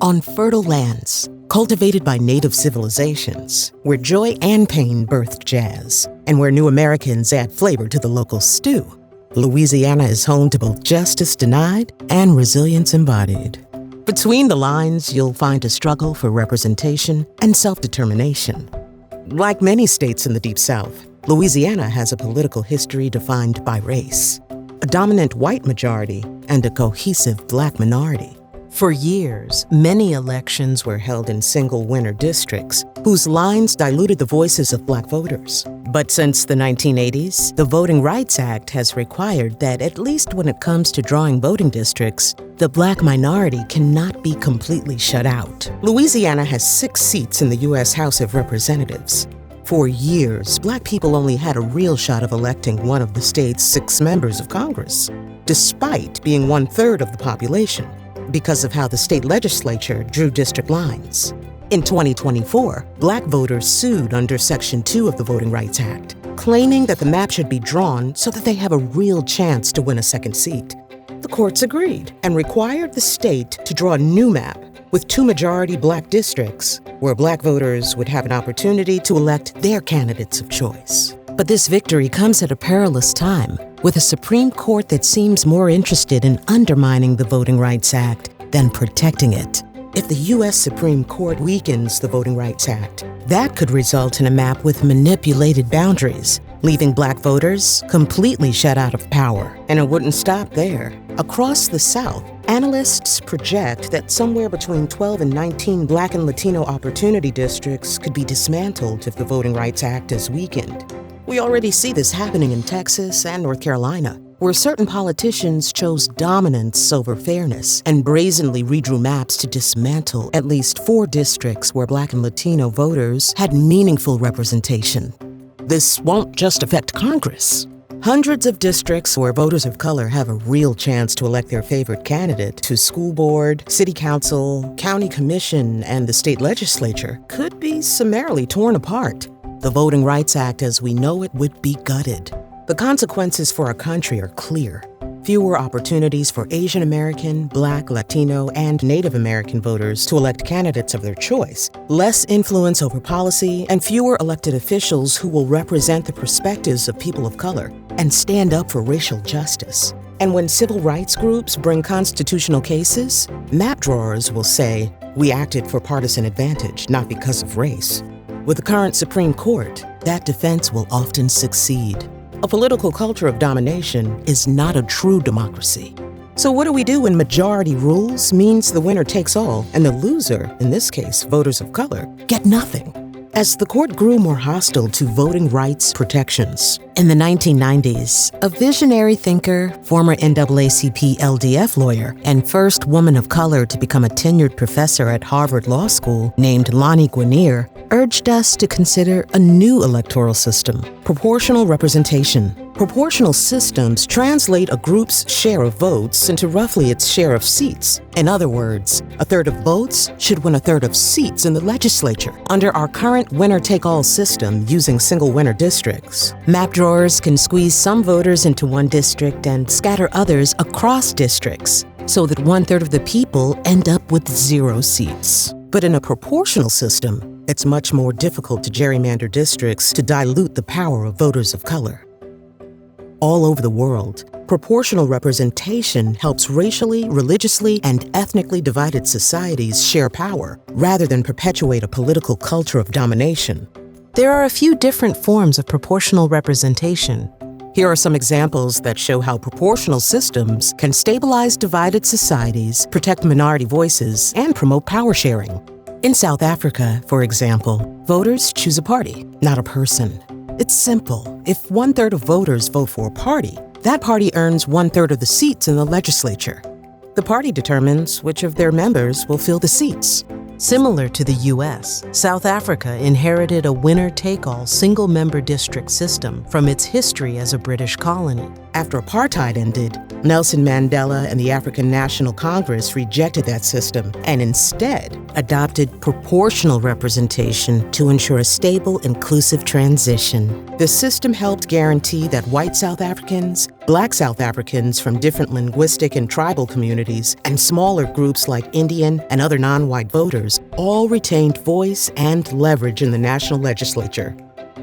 on fertile lands, cultivated by native civilizations, where joy and pain birthed jazz, and where new Americans add flavor to the local stew. Louisiana is home to both justice denied and resilience embodied. Between the lines, you'll find a struggle for representation and self-determination. Like many states in the Deep South, Louisiana has a political history defined by race, a dominant white majority, and a cohesive Black minority. For years, many elections were held in single winner districts whose lines diluted the voices of Black voters. But since the 1980s, the Voting Rights Act has required that, at least when it comes to drawing voting districts, the Black minority cannot be completely shut out. Louisiana has 6 seats in the U.S. House of Representatives. For years, Black people only had a real shot of electing one of the state's 6 members of Congress, despite being 1/3 of the population, because of how the state legislature drew district lines. In 2024, Black voters sued under Section 2 of the Voting Rights Act, claiming that the map should be drawn so that they have a real chance to win a second seat. The courts agreed and required the state to draw a new map with 2 majority Black districts, where Black voters would have an opportunity to elect their candidates of choice. But this victory comes at a perilous time, with a Supreme Court that seems more interested in undermining the Voting Rights Act than protecting it. If the U.S. Supreme Court weakens the Voting Rights Act, that could result in a map with manipulated boundaries, leaving Black voters completely shut out of power. And it wouldn't stop there. Across the South, analysts project that somewhere between 12 and 19 Black and Latino opportunity districts could be dismantled if the Voting Rights Act is weakened. We already see this happening in Texas and North Carolina, where certain politicians chose dominance over fairness and brazenly redrew maps to dismantle at least 4 districts where Black and Latino voters had meaningful representation. This won't just affect Congress. Hundreds of districts where voters of color have a real chance to elect their favorite candidate to school board, city council, county commission, and the state legislature could be summarily torn apart. The Voting Rights Act as we know it would be gutted. The consequences for our country are clear. Fewer opportunities for Asian American, Black, Latino, and Native American voters to elect candidates of their choice, less influence over policy, and fewer elected officials who will represent the perspectives of people of color and stand up for racial justice. And when civil rights groups bring constitutional cases, map drawers will say, "We acted for partisan advantage, not because of race." With the current Supreme Court, that defense will often succeed. A political culture of domination is not a true democracy. So what do we do when majority rules means the winner takes all and the loser, in this case voters of color, get nothing? As the court grew more hostile to voting rights protections, in the 1990s, a visionary thinker, former NAACP LDF lawyer, and first woman of color to become a tenured professor at Harvard Law School named Lani Guinier urged us to consider a new electoral system, proportional representation. Proportional systems translate a group's share of votes into roughly its share of seats. In other words, 1/3 of votes should win 1/3 of seats in the legislature. Under our current winner-take-all system using single-winner districts, map drawers can squeeze some voters into one district and scatter others across districts, so that 1/3 of the people end up with 0 seats. But in a proportional system, it's much more difficult to gerrymander districts to dilute the power of voters of color. All over the world, proportional representation helps racially, religiously, and ethnically divided societies share power, rather than perpetuate a political culture of domination. There are a few different forms of proportional representation. Here are some examples that show how proportional systems can stabilize divided societies, protect minority voices, and promote power sharing. In South Africa, for example, voters choose a party, not a person. It's simple. If 1/3 of voters vote for a party, that party earns 1/3 of the seats in the legislature. The party determines which of their members will fill the seats. Similar to the U.S., South Africa inherited a winner-take-all single-member district system from its history as a British colony. After apartheid ended, Nelson Mandela and the African National Congress rejected that system and instead adopted proportional representation to ensure a stable, inclusive transition. The system helped guarantee that white South Africans, Black South Africans from different linguistic and tribal communities, and smaller groups like Indian and other non-white voters all retained voice and leverage in the national legislature.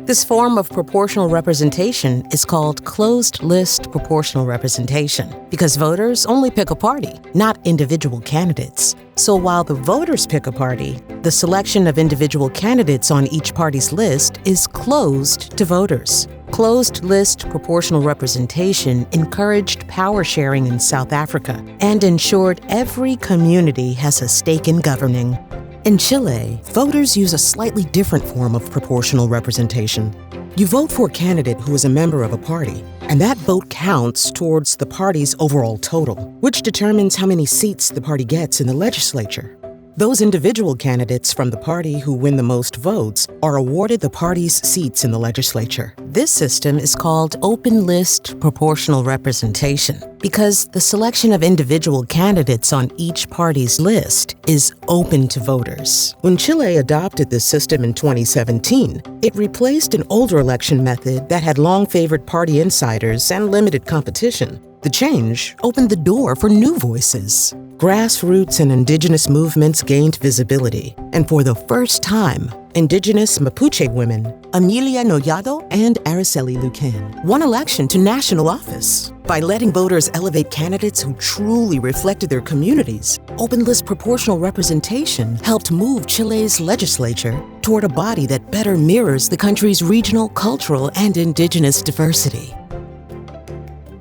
This form of proportional representation is called closed-list proportional representation because voters only pick a party, not individual candidates. So while the voters pick a party, the selection of individual candidates on each party's list is closed to voters. Closed-list proportional representation encouraged power sharing in South Africa and ensured every community has a stake in governing. In Chile, voters use a slightly different form of proportional representation. You vote for a candidate who is a member of a party, and that vote counts towards the party's overall total, which determines how many seats the party gets in the legislature. Those individual candidates from the party who win the most votes are awarded the party's seats in the legislature. This system is called open-list proportional representation because the selection of individual candidates on each party's list is open to voters. When Chile adopted this system in 2017, it replaced an older election method that had long favored party insiders and limited competition. The change opened the door for new voices. Grassroots and indigenous movements gained visibility, and for the first time, indigenous Mapuche women, Amelia Nollado and Araceli Lucan, won election to national office. By letting voters elevate candidates who truly reflected their communities, open-list proportional representation helped move Chile's legislature toward a body that better mirrors the country's regional, cultural, and indigenous diversity.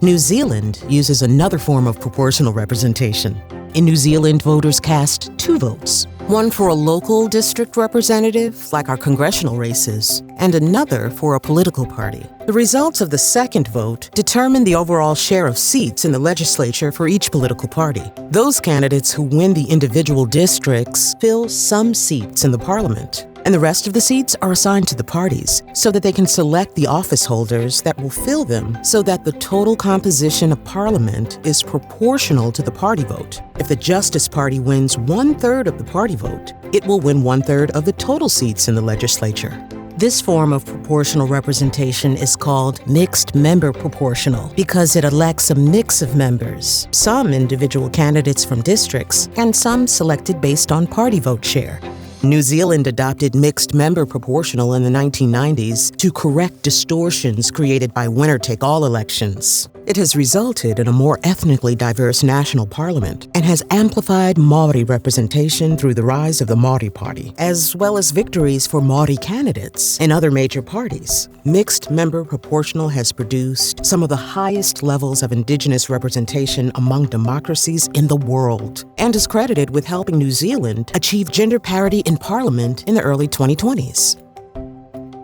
New Zealand uses another form of proportional representation. In New Zealand, voters cast 2 votes, one for a local district representative, like our congressional races, and another for a political party. The results of the second vote determine the overall share of seats in the legislature for each political party. Those candidates who win the individual districts fill some seats in the parliament, and the rest of the seats are assigned to the parties so that they can select the office holders that will fill them so that the total composition of parliament is proportional to the party vote. If the Justice Party wins 1/3 of the party vote, it will win 1/3 of the total seats in the legislature. This form of proportional representation is called mixed member proportional because it elects a mix of members, some individual candidates from districts, and some selected based on party vote share. New Zealand adopted mixed member proportional in the 1990s to correct distortions created by winner-take-all elections. It has resulted in a more ethnically diverse national parliament and has amplified Maori representation through the rise of the Maori Party, as well as victories for Maori candidates in other major parties. Mixed member proportional has produced some of the highest levels of indigenous representation among democracies in the world and is credited with helping New Zealand achieve gender parity in Parliament in the early 2020s.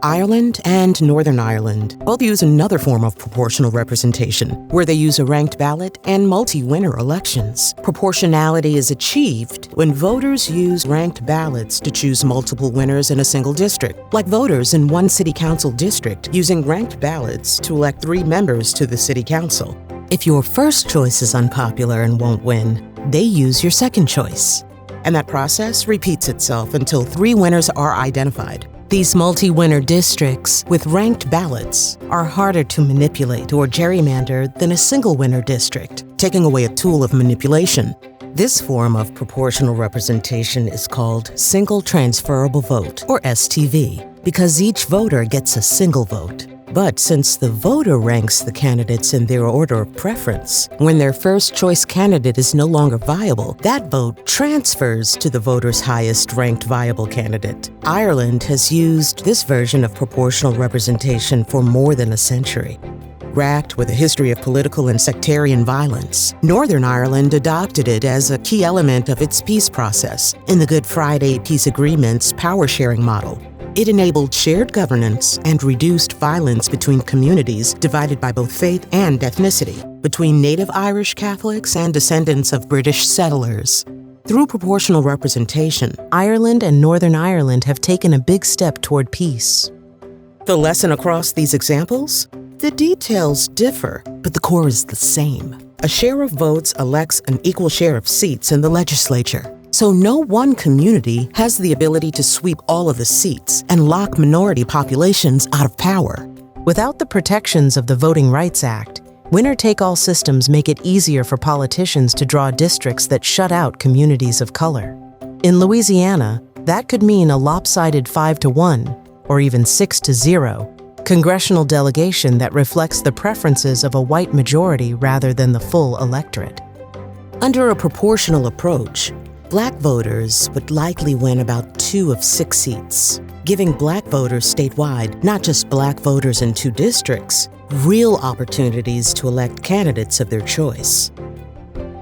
Ireland and Northern Ireland both use another form of proportional representation, where they use a ranked ballot and multi-winner elections. Proportionality is achieved when voters use ranked ballots to choose multiple winners in a single district, like voters in one city council district using ranked ballots to elect 3 members to the city council. If your first choice is unpopular and won't win, they use your second choice. And that process repeats itself until 3 winners are identified. These multi-winner districts with ranked ballots are harder to manipulate or gerrymander than a single-winner district, taking away a tool of manipulation. This form of proportional representation is called single transferable vote, or STV, because each voter gets a single vote. But since the voter ranks the candidates in their order of preference, when their first choice candidate is no longer viable, that vote transfers to the voter's highest ranked viable candidate. Ireland has used this version of proportional representation for more than a century. Racked with a history of political and sectarian violence, Northern Ireland adopted it as a key element of its peace process in the Good Friday Peace Agreement's power-sharing model. It enabled shared governance and reduced violence between communities divided by both faith and ethnicity, between native Irish Catholics and descendants of British settlers. Through proportional representation, Ireland and Northern Ireland have taken a big step toward peace. The lesson across these examples? The details differ, but the core is the same. A share of votes elects an equal share of seats in the legislature. So no one community has the ability to sweep all of the seats and lock minority populations out of power. Without the protections of the Voting Rights Act, winner-take-all systems make it easier for politicians to draw districts that shut out communities of color. In Louisiana, that could mean a lopsided 5-1, or even 6-0, congressional delegation that reflects the preferences of a white majority rather than the full electorate. Under a proportional approach, Black voters would likely win about 2 of 6 seats, giving Black voters statewide, not just Black voters in 2 districts, real opportunities to elect candidates of their choice.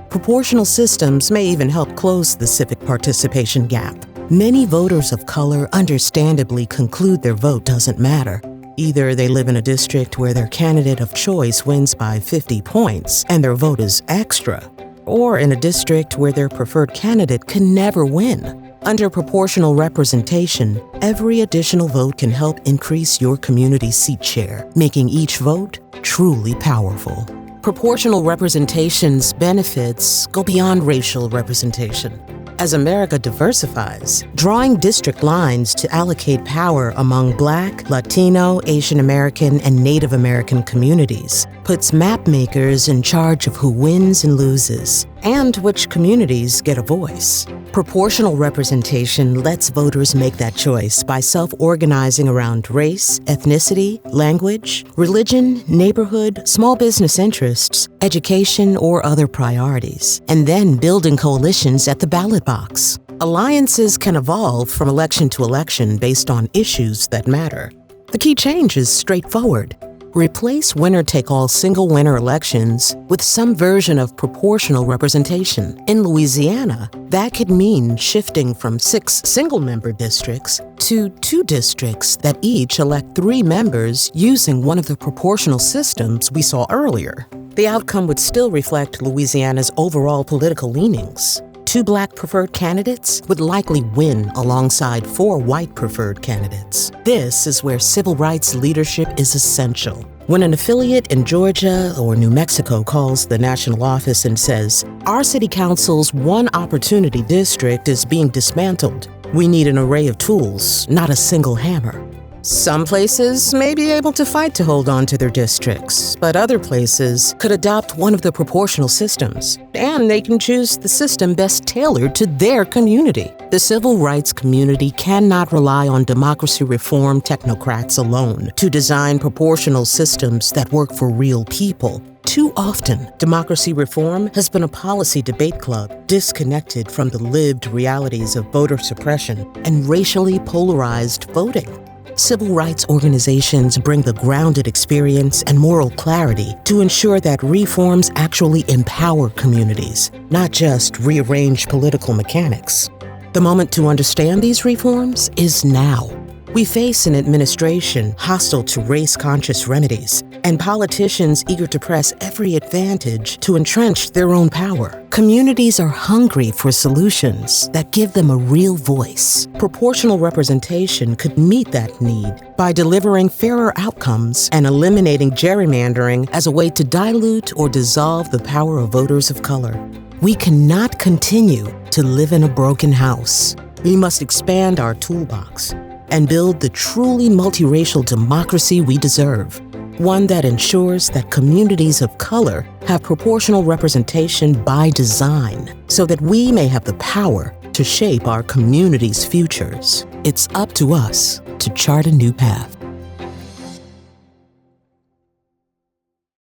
Proportional systems may even help close the civic participation gap. Many voters of color understandably conclude their vote doesn't matter. Either they live in a district where their candidate of choice wins by 50 points and their vote is extra, or in a district where their preferred candidate can never win. Under proportional representation, every additional vote can help increase your community's seat share, making each vote truly powerful. Proportional representation's benefits go beyond racial representation. As America diversifies, drawing district lines to allocate power among Black, Latino, Asian American, and Native American communities puts map makers in charge of who wins and loses, and which communities get a voice. Proportional representation lets voters make that choice by self-organizing around race, ethnicity, language, religion, neighborhood, small business interests, education, or other priorities, and then building coalitions at the ballot box. Alliances can evolve from election to election based on issues that matter. The key change is straightforward. Replace winner-take-all single-winner elections with some version of proportional representation. In Louisiana, that could mean shifting from 6 single-member districts to 2 districts that each elect 3 members using one of the proportional systems we saw earlier. The outcome would still reflect Louisiana's overall political leanings. 2 Black preferred candidates would likely win alongside 4 white preferred candidates. This is where civil rights leadership is essential. When an affiliate in Georgia or New Mexico calls the national office and says, "Our city council's one opportunity district is being dismantled. We need an array of tools, not a single hammer." Some places may be able to fight to hold on to their districts, but other places could adopt one of the proportional systems, and they can choose the system best tailored to their community. The civil rights community cannot rely on democracy reform technocrats alone to design proportional systems that work for real people. Too often, democracy reform has been a policy debate club disconnected from the lived realities of voter suppression and racially polarized voting. Civil rights organizations bring the grounded experience and moral clarity to ensure that reforms actually empower communities, not just rearrange political mechanics. The moment to understand these reforms is now. We face an administration hostile to race-conscious remedies and politicians eager to press every advantage to entrench their own power. Communities are hungry for solutions that give them a real voice. Proportional representation could meet that need by delivering fairer outcomes and eliminating gerrymandering as a way to dilute or dissolve the power of voters of color. We cannot continue to live in a broken house. We must expand our toolbox and build the truly multiracial democracy we deserve, one that ensures that communities of color have proportional representation by design, so that we may have the power to shape our communities' futures. It's up to us to chart a new path.